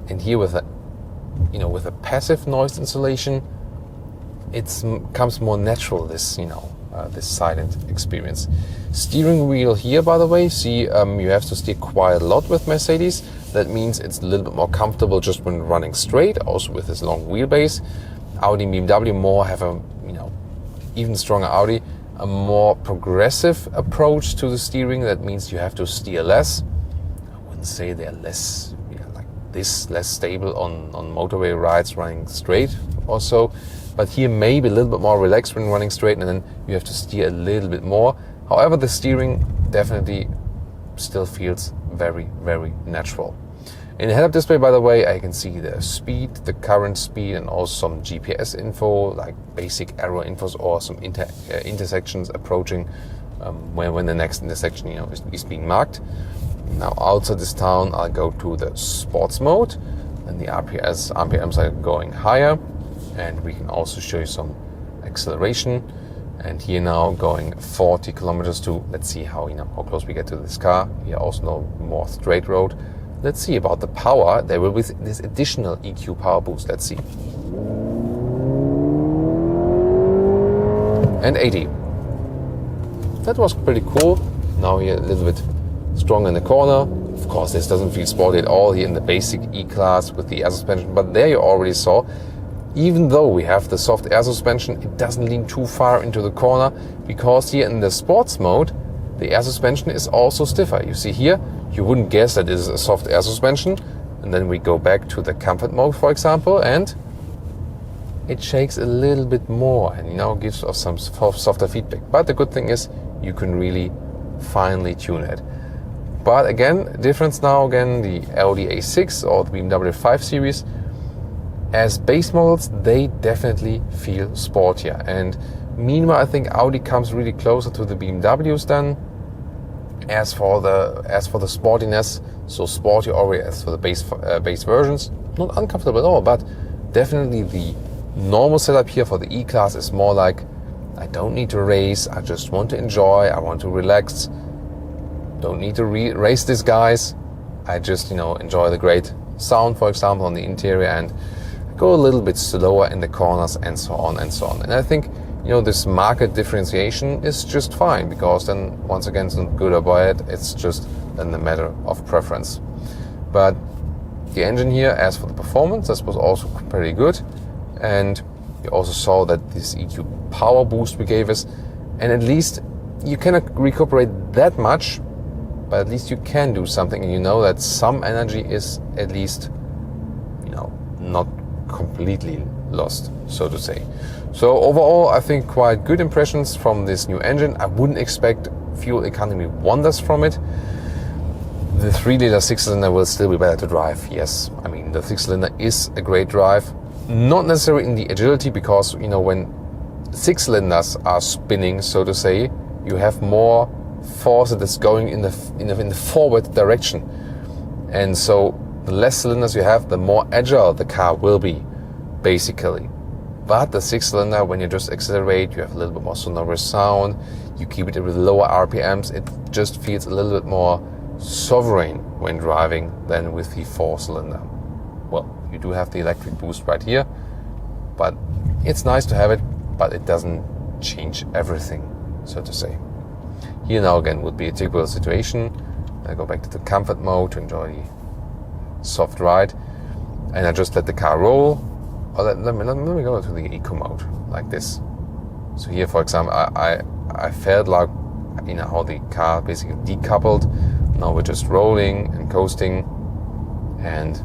And here with a passive noise insulation, it comes more natural, this, you know, this silent experience. Steering wheel here, by the way, see, you have to steer quite a lot with Mercedes. That means it's a little bit more comfortable just when running straight, also with this long wheelbase. Audi and BMW more have a, you know, even stronger Audi, a more progressive approach to the steering. That means you have to steer less. I wouldn't say they're less, you know, like this, less stable on motorway rides running straight or so. But here maybe a little bit more relaxed when running straight, and then you have to steer a little bit more. However, the steering definitely still feels very, very natural. In the head-up display, by the way, I can see the speed, the current speed, and also some GPS info, like basic arrow infos or some intersections approaching when the next intersection, you know, is being marked. Now outside this town, I'll go to the sports mode, and the RPMs are going higher, and we can also show you some acceleration. And here now going 40 kilometers to, let's see how close we get to this car. Here also no more straight road. Let's see about the power. There will be this additional EQ power boost. Let's see. And 80. That was pretty cool. Now here a little bit strong in the corner. Of course, this doesn't feel sporty at all here in the basic E-Class with the air suspension. But there you already saw, even though we have the soft air suspension, it doesn't lean too far into the corner, because here in the sports mode, the air suspension is also stiffer. You see here, you wouldn't guess that it is a soft air suspension. And then we go back to the comfort mode, for example, and it shakes a little bit more and, you know, gives us some softer feedback. But the good thing is you can really finely tune it. But again, difference now, again, the Audi A6 or the BMW 5 Series, as base models, they definitely feel sportier. And meanwhile, I think Audi comes really closer to the BMWs then. As for the sportiness, so sporty already as for the base versions, not uncomfortable at all, but definitely the normal setup here for the E-Class is more like, I don't need to race, I just want to enjoy, I want to relax, don't need to race these guys, I just, you know, enjoy the great sound, for example, on the interior, and go a little bit slower in the corners, and so on and so on. And I think, you know, this market differentiation is just fine, because then once again, it's not good or bad, it's just then a matter of preference. But the engine here, as for the performance, this was also pretty good. And you also saw that this EQ power boost we gave us, and at least you cannot recuperate that much, but at least you can do something, and you know that some energy is at least, you know, not completely lost, so to say. So overall, I think quite good impressions from this new engine. I wouldn't expect fuel economy wonders from it. The 3-liter 6-cylinder will still be better to drive, yes. I mean, the 6-cylinder is a great drive. Not necessarily in the agility, because, you know, when 6-cylinders are spinning, so to say, you have more force that is going in the forward direction. And so the less cylinders you have, the more agile the car will be, basically. But the 6-cylinder, when you just accelerate, you have a little bit more sonorous sound, you keep it with lower RPMs, it just feels a little bit more sovereign when driving than with the 4-cylinder. Well, you do have the electric boost right here, but it's nice to have it, but it doesn't change everything, so to say. Here now again would be a typical situation. I go back to the comfort mode to enjoy the soft ride, and I just let the car roll. Or let me go to the eco mode, like this. So here, for example, I felt like, you know, how the car basically decoupled. Now we're just rolling and coasting, and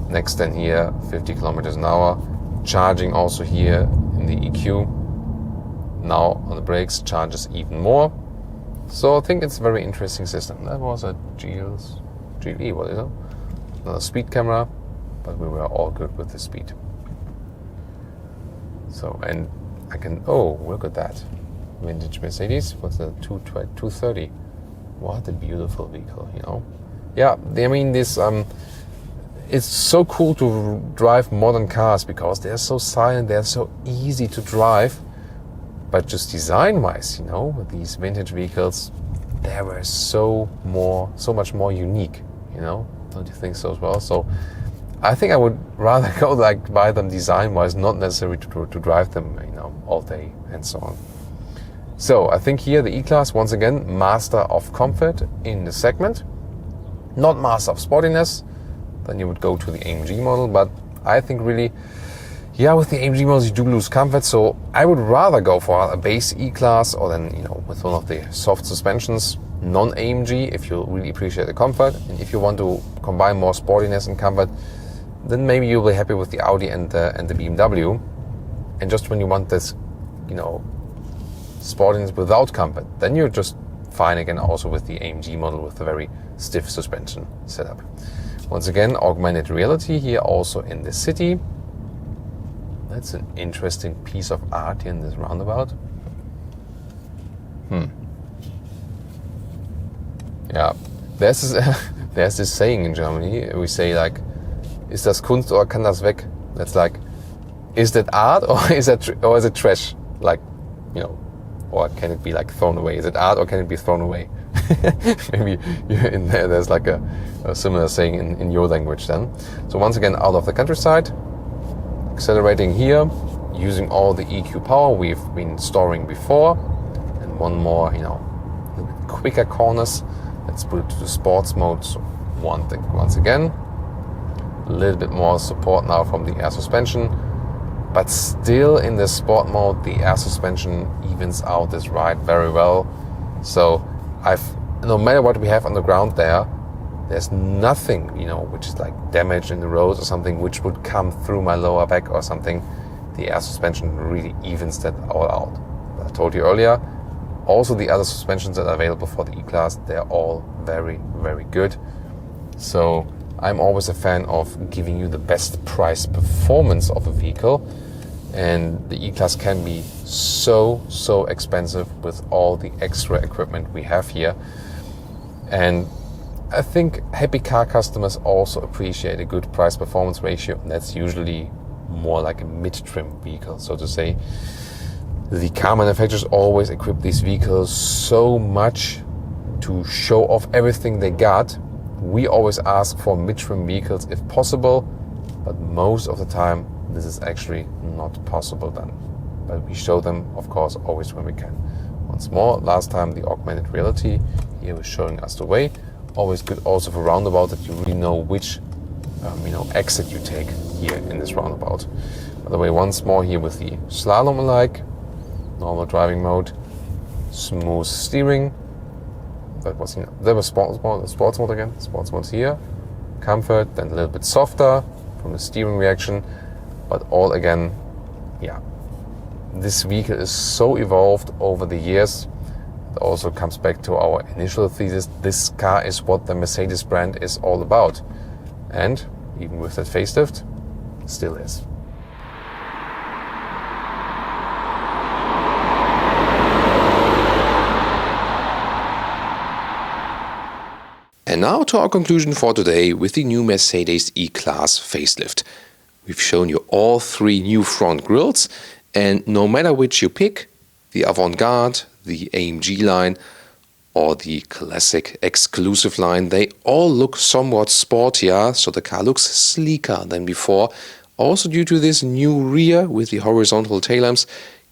next then here 50 kilometers an hour, charging also here in the EQ. Now on the brakes, charges even more. So I think it's a very interesting system. That was a GLE, what is it? Another speed camera, but we were all good with the speed. So, and I can, oh, look at that. Vintage Mercedes, what's the 230? What a beautiful vehicle, you know. Yeah, I mean, this, it's so cool to drive modern cars because they're so silent, they're so easy to drive. But just design-wise, you know, with these vintage vehicles, they were so much more unique, you know. Don't you think so as well? So I think I would rather go like buy them design-wise, not necessarily to drive them, you know, all day and so on. So I think here the E-Class, once again, master of comfort in the segment, not master of sportiness. Then you would go to the AMG model, but I think really, yeah, with the AMG models you do lose comfort, so I would rather go for a base E-Class, or then, you know, with one of the soft suspensions, non-AMG, if you really appreciate the comfort. And if you want to combine more sportiness and comfort, then maybe you'll be happy with the Audi and the BMW. And just when you want this, you know, sportiness without comfort, then you're just fine again also with the AMG model with a very stiff suspension setup. Once again, augmented reality here also in the city. That's an interesting piece of art here in this roundabout. Yeah, there's this saying in Germany. We say like, "Ist das Kunst oder kann das weg?" That's like, is that art or is it trash? Like, you know, or can it be like thrown away? Is it art or can it be thrown away? Maybe in there's like a similar saying in your language then. So once again, out of the countryside, accelerating here, using all the EQ power we've been storing before, and one more, you know, a little bit quicker corners. Let's put it to the sports mode. So once again, a little bit more support now from the air suspension, but still in the sport mode, the air suspension evens out this ride very well. So no matter what we have on the ground there's nothing, you know, which is like damage in the roads or something which would come through my lower back or something. The air suspension really evens that all out. I told you earlier, also the other suspensions that are available for the E-Class, they're all very, very good. So I'm always a fan of giving you the best price performance of a vehicle, and the E-Class can be so expensive with all the extra equipment we have here. And I think happy car customers also appreciate a good price performance ratio, and that's usually more like a mid-trim vehicle, so to say. The car manufacturers always equip these vehicles so much to show off everything they got. We always ask for mid-trim vehicles if possible, but most of the time this is actually not possible then. But we show them, of course, always when we can. Once more, last time the augmented reality here was showing us the way. Always good also for roundabout that you really know which exit you take here in this roundabout. By the way, once more here with the slalom alike, normal driving mode, smooth steering. That was sports mode again. Sports mode here, comfort, then a little bit softer from the steering reaction. But all again, yeah, this vehicle is so evolved over the years. It also comes back to our initial thesis. This car is what the Mercedes brand is all about. And even with that facelift, still is. And now to our conclusion for today with the new Mercedes E-Class facelift. We've shown you all three new front grille, and no matter which you pick, the Avantgarde, the AMG-Line or the classic exclusive line, they all look somewhat sportier, so the car looks sleeker than before. Also due to this new rear with the horizontal tail lamps,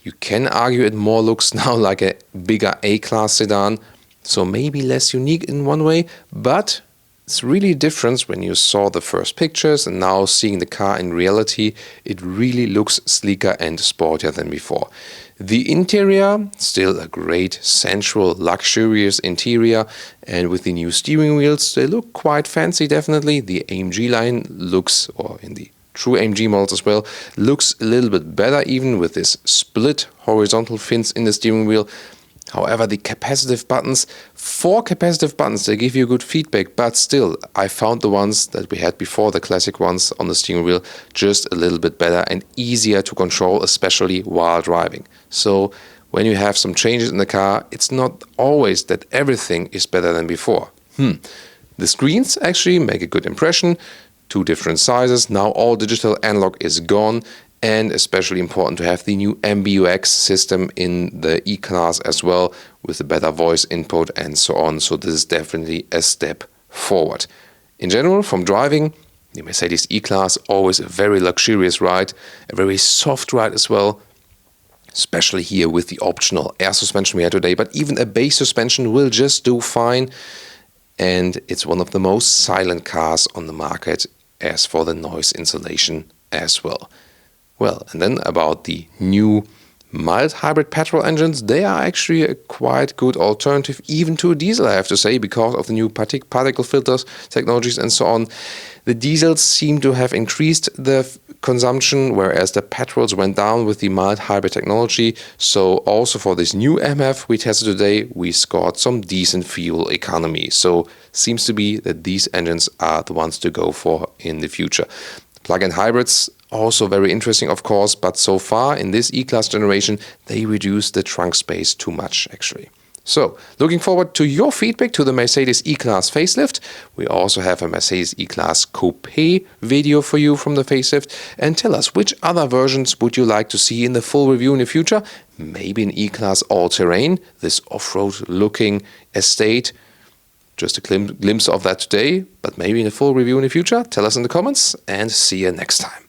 you can argue it more looks now like a bigger A-Class sedan. So maybe less unique in one way, but it's really a difference when you saw the first pictures and now seeing the car in reality. It really looks sleeker and sportier than before. The interior, still a great, sensual, luxurious interior, and with the new steering wheels, they look quite fancy definitely. The AMG line looks, or in the true AMG models as well, looks a little bit better even with this split horizontal fins in the steering wheel. However, the capacitive buttons, 4 capacitive buttons, they give you good feedback, but still, I found the ones that we had before, the classic ones on the steering wheel, just a little bit better and easier to control, especially while driving. So, when you have some changes in the car, it's not always that everything is better than before. The screens actually make a good impression, 2 different sizes, now all digital analog is gone. And especially important to have the new MBUX system in the E-Class as well, with a better voice input and so on. So this is definitely a step forward. In general, from driving, the Mercedes E-Class, always a very luxurious ride, a very soft ride as well, especially here with the optional air suspension we had today. But even a base suspension will just do fine. And it's one of the most silent cars on the market as for the noise insulation as well. Well, and then about the new mild hybrid petrol engines, they are actually a quite good alternative even to a diesel, I have to say, because of the new particle filters, technologies and so on. The diesels seem to have increased the consumption, whereas the petrols went down with the mild hybrid technology. So also for this new MF we tested today, we scored some decent fuel economy. So seems to be that these engines are the ones to go for in the future. Plug-in hybrids, also very interesting, of course, but so far in this E-Class generation, they reduce the trunk space too much, actually. So, looking forward to your feedback to the Mercedes E-Class facelift. We also have a Mercedes E-Class Coupe video for you from the facelift. And tell us, which other versions would you like to see in the full review in the future? Maybe an E-Class all-terrain, this off-road looking estate. Just a glimpse of that today, but maybe in a full review in the future. Tell us in the comments and see you next time.